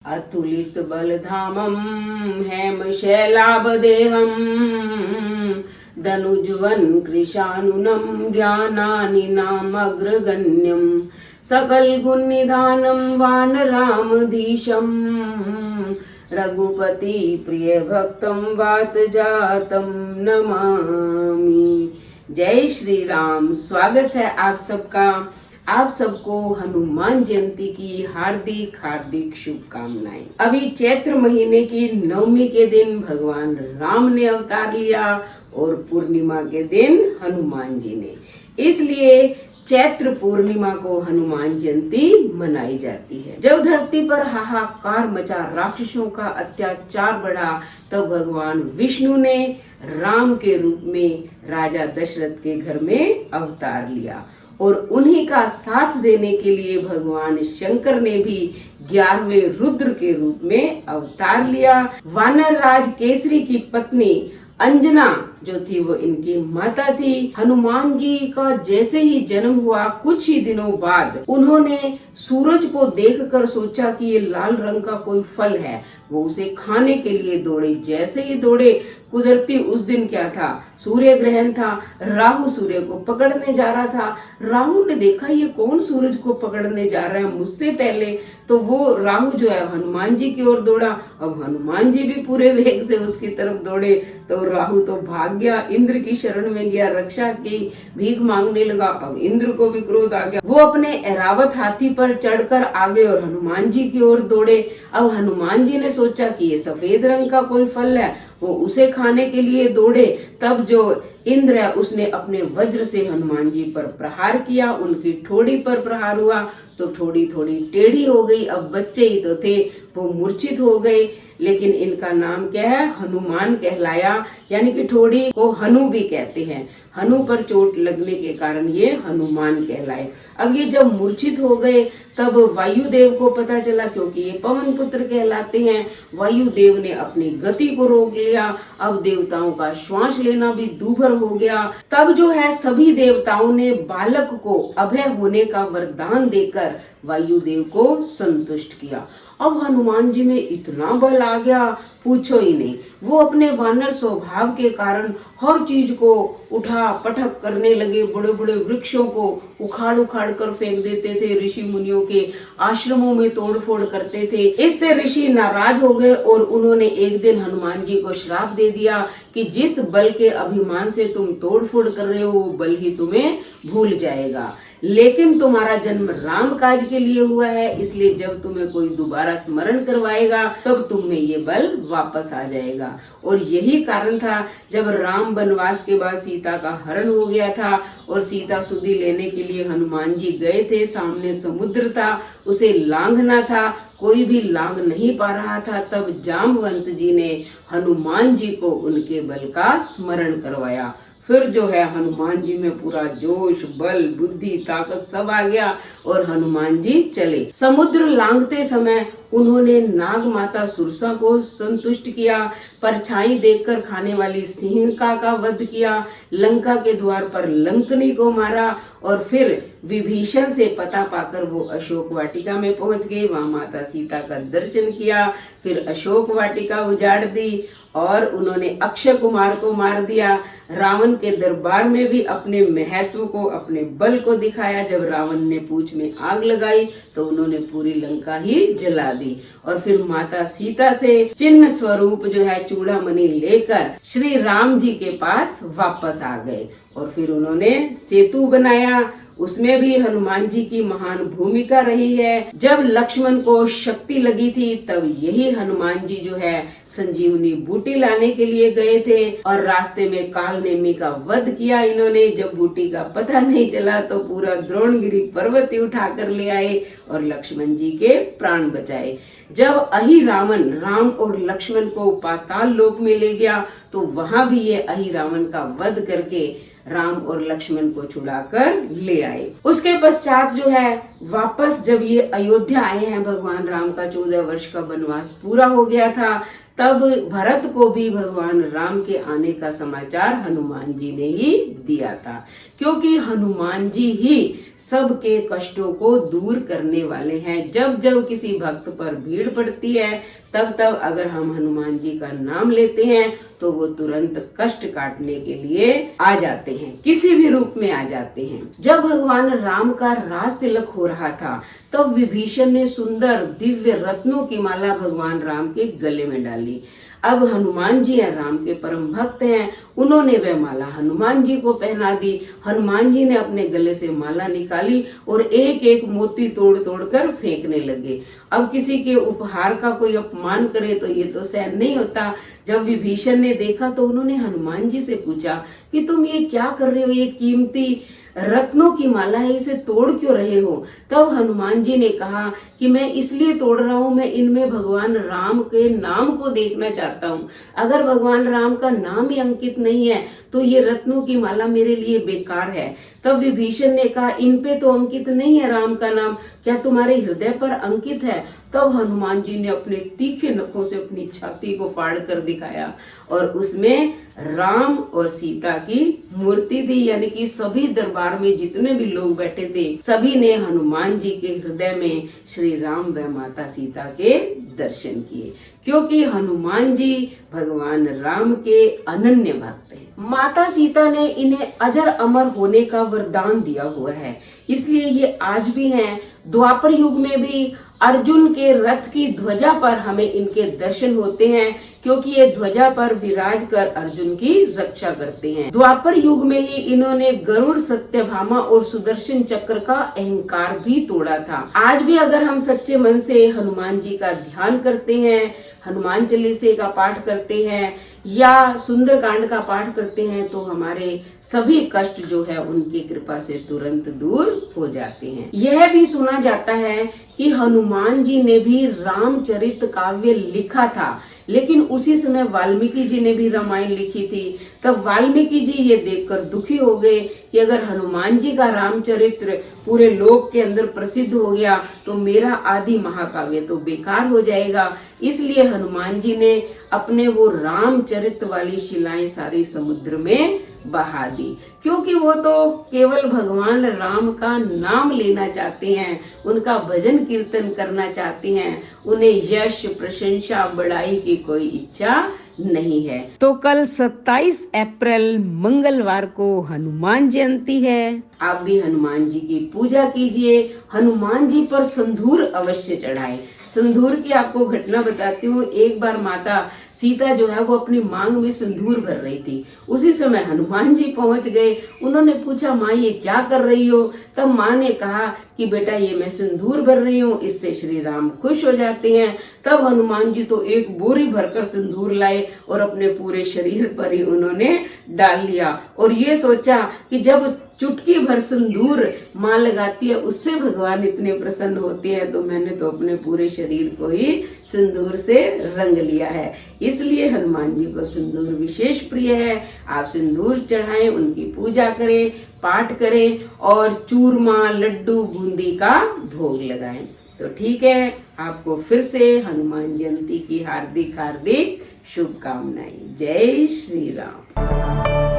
अतुलित बलधामं हेमशैलाभदेहं दनुज्वन् कृशानुनं ज्ञानानिनामग्रगण्यं सकलगुणनिधानं वानरामधीशं रघुपति प्रियभक्तं वातजातं नमामि। जय श्री राम। स्वागत है आप सबका। आप सबको हनुमान जयंती की हार्दिक हार्दिक शुभकामनाएं। अभी चैत्र महीने की नवमी के दिन भगवान राम ने अवतार लिया और पूर्णिमा के दिन हनुमान जी ने, इसलिए चैत्र पूर्णिमा को हनुमान जयंती मनाई जाती है। जब धरती पर हाहाकार मचा, राक्षसों का अत्याचार बढ़ा, तब भगवान विष्णु ने राम के रूप में राजा दशरथ के घर में अवतार लिया और उन्हीं का साथ देने के लिए भगवान शंकर ने भी 11वें रुद्र के रूप में अवतार लिया। वानर राज केसरी की पत्नी अंजना जो थी वो इनकी माता थी। हनुमान जी का जैसे ही जन्म हुआ कुछ ही दिनों बाद उन्होंने सूरज को देखकर सोचा कि ये लाल रंग का कोई फल है, वो उसे खाने के लिए दौड़े। जैसे ही दौड़े, कुदरती उस दिन क्या था, सूर्य ग्रहण था। राहु सूर्य को पकड़ने जा रहा था। राहु ने देखा ये कौन सूरज को पकड़ने जा रहा है मुझसे पहले, तो वो राहु जो है हनुमान जी की ओर दौड़ा। अब हनुमान जी भी पूरे वेग से उसकी तरफ दौड़े, तो राहु तो भाग गया, इंद्र की शरण में गया, रक्षा की भीख मांगने लगा। अब इंद्र को भी क्रोध आ गया, वो अपने ऐरावत हाथी पर चढ़कर आगे और हनुमान जी की ओर दौड़े। अब हनुमान जी ने सोचा कि ये सफेद रंग का कोई फल है, वो उसे खाने के लिए दौड़े। तब जो इंद्र है उसने अपने वज्र से हनुमान जी पर प्रहार किया, उनकी ठोड़ी पर प्रहार हुआ तो ठोड़ी थोड़ी टेढ़ी हो गई। अब बच्चे ही तो थे, वो मूर्छित हो गए, लेकिन इनका नाम क्या है, हनुमान कहलाया। यानी कि ठोड़ी को हनु भी कहते हैं। हनु पर चोट लगने के कारण ये हनुमान कहलाए। अब ये जब मूर्छित हो गए तब वायुदेव को पता चला, क्योंकि ये पवन पुत्र कहलाते हैं। वायुदेव ने अपनी गति को रोक लिया। अब देवताओं का श्वास लेना भी दूभर हो गया। तब जो है सभी देवताओं ने बालक को अभय होने का वरदान देकर वायुदेव को संतुष्ट किया। अब हनुमान जी में इतना बल आ गया, पूछो ही नहीं। वो अपने वानर स्वभाव के कारण हर चीज को उठा पटक करने लगे। बड़े बड़े वृक्षों को उखाड़ उखाड़ कर फेंक देते थे, ऋषि मुनियों के आश्रमों में तोड़फोड़ करते थे। इससे ऋषि नाराज हो गए और उन्होंने एक दिन हनुमान जी को श्राप दे दिया कि जिस बल के अभिमान से तुम तोड़फोड़ कर रहे हो वो बल ही तुम्हें भूल जाएगा, लेकिन तुम्हारा जन्म राम काज के लिए हुआ है, इसलिए जब तुम्हें कोई दोबारा स्मरण करवाएगा तब तुम में ये बल वापस आ जाएगा। और यही कारण था जब राम वनवास के बाद सीता का हरण हो गया था और सीता सुधि लेने के लिए हनुमान जी गए थे। सामने समुद्र था, उसे लांघना था, कोई भी लांघ नहीं पा रहा था। तब जामवंत जी ने हनुमान जी को उनके बल का स्मरण करवाया। फिर जो है हनुमान जी में पूरा जोश, बल, बुद्धि, ताकत सब आ गया और हनुमान जी चले। समुद्र लांघते समय उन्होंने नाग माता सुरसा को संतुष्ट किया, परछाई देखकर खाने वाली सिंहिका का वध किया, लंका के द्वार पर लंकनी को मारा और फिर विभीषण से पता पाकर वो अशोक वाटिका में पहुंच गए। वहां माता सीता का दर्शन किया, फिर अशोक वाटिका उजाड़ दी और उन्होंने अक्षय कुमार को मार दिया। रावण के दरबार में भी अपने महत्व को, अपने बल को दिखाया। जब रावण ने पूंछ में आग लगाई तो उन्होंने पूरी लंका ही जला दी और फिर माता सीता से चिन्ह स्वरूप जो है चूड़ामणि लेकर श्री राम जी के पास वापस आ गए और फिर उन्होंने सेतु बनाया। उसमें भी हनुमान जी की महान भूमिका रही है। जब लक्ष्मण को शक्ति लगी थी तब यही हनुमान जी जो है संजीवनी बूटी लाने के लिए गए थे और रास्ते में काल नेमी का वध किया इन्होंने। जब बूटी का पता नहीं चला तो पूरा द्रोणगिरी पर्वत ही उठा कर ले आए और लक्ष्मण जी के प्राण बचाए। जब अहि रावण राम और लक्ष्मण को पाताल लोक में ले गया तो वहां भी ये अहि रावण का वध करके राम और लक्ष्मण को छुड़ाकर ले आए। उसके पश्चात जो है वापस जब ये अयोध्या आए हैं, भगवान राम का 14 वर्ष का वनवास पूरा हो गया था, तब भरत को भी भगवान राम के आने का समाचार हनुमान जी ने ही दिया था, क्योंकि हनुमान जी ही सबके कष्टों को दूर करने वाले हैं। जब जब किसी भक्त पर भीड़ पड़ती है, तब तब अगर हम हनुमान जी का नाम लेते हैं तो वो तुरंत कष्ट काटने के लिए आ जाते हैं, किसी भी रूप में आ जाते हैं। जब भगवान राम का राज तिलक हो रहा था, तब विभीषण ने सुंदर दिव्य रत्नों की माला भगवान राम के गले में डाली। अब हनुमान जी हैं, राम के परम भक्त हैं, उन्होंने वह माला हनुमान जी को पहना दी। हनुमान जी ने अपने गले से माला निकाली और एक एक मोती तोड़ तोड़ कर फेंकने लगे। अब किसी के उपहार का कोई अपमान करे तो ये तो सहन नहीं होता। जब विभीषण ने देखा तो उन्होंने हनुमान जी से पूछा कि तुम ये क्या कर रहे हो, ये कीमती रत्नों की माला है, इसे तोड़ क्यों रहे हो? तब हनुमान जी ने कहा कि मैं इसलिए तोड़ रहा हूँ, मैं इनमें भगवान राम के नाम को देखना चाहता हूँ। अगर भगवान राम का नाम ही अंकित नहीं है तो ये रत्नों की माला मेरे लिए बेकार है। तब विभीषण ने कहा, इन पे तो अंकित नहीं है राम का नाम, क्या तुम्हारे हृदय पर अंकित है? तब हनुमान जी ने अपने तीखे नखों से अपनी छाती को फाड़ कर दिखाया और उसमें राम और सीता की मूर्ति थी। यानी कि सभी दरबार में जितने भी लोग बैठे थे, सभी ने हनुमान जी के हृदय में श्री राम व माता सीता के दर्शन किए, क्योंकि हनुमान जी भगवान राम के अनन्य भक्त हैं। माता सीता ने इन्हें अजर अमर होने का वरदान दिया हुआ है, इसलिए ये आज भी हैं। द्वापर युग में भी अर्जुन के रथ की ध्वजा पर हमें इनके दर्शन होते हैं, क्योंकि ये ध्वजा पर विराज कर अर्जुन की रक्षा करते हैं। द्वापर युग में ही इन्होंने गरुड़, सत्यभामा और सुदर्शन चक्र का अहंकार भी तोड़ा था। आज भी अगर हम सच्चे मन से हनुमान जी का ध्यान करते हैं, हनुमान चालीसे का पाठ करते हैं या सुंदरकांड का पाठ करते हैं, तो हमारे सभी कष्ट जो है उनकी कृपा से तुरंत दूर हो जाते हैं। यह भी सुना जाता है कि हनुमान जी ने भी रामचरित काव्य लिखा था, लेकिन उसी समय वाल्मीकि जी ने भी रामायण लिखी थी। तब वाल्मीकि जी ये देखकर दुखी हो गए कि अगर हनुमान जी का रामचरित्र पूरे लोक के अंदर प्रसिद्ध हो गया तो मेरा आदि महाकाव्य तो बेकार हो जाएगा। इसलिए हनुमान जी ने अपने वो रामचरित वाली शिलाएं सारी समुद्र में बहा दी, क्योंकि वो तो केवल भगवान राम का नाम लेना चाहते हैं, उनका भजन कीर्तन करना चाहते हैं। उन्हें यश, प्रशंसा, बड़ाई की कोई इच्छा नहीं है। तो कल 27 अप्रैल मंगलवार को हनुमान जयंती है। आप भी हनुमान जी की पूजा कीजिए, हनुमान जी पर संधूर अवश्य चढ़ाएं। संधूर की आपको घटना बताती हूँ। एक बार माता सीता जो है वो अपनी मांग में सिंदूर भर रही थी। उसी समय हनुमान जी पहुंच गए। उन्होंने पूछा, माँ ये क्या कर रही हो? तब माँ ने कहा कि बेटा ये मैं सिंदूर भर रही हूँ, इससे श्री राम खुश हो जाते हैं। तब हनुमान जी तो एक बोरी भरकर सिंदूर लाए और अपने पूरे शरीर पर ही उन्होंने डाल लिया और ये सोचा कि जब चुटकी भर सिंदूर माँ लगाती है उससे भगवान इतने प्रसन्न होते हैं, तो मैंने तो अपने पूरे शरीर को ही सिंदूर से रंग लिया है। इसलिए हनुमान जी को सिंदूर विशेष प्रिय है। आप सिंदूर चढ़ाएं, उनकी पूजा करें, पाठ करें और चूरमा, लड्डू, बूंदी का भोग लगाएं। तो ठीक है, आपको फिर से हनुमान जयंती की हार्दिक हार्दिक शुभकामनाएं। जय श्री राम।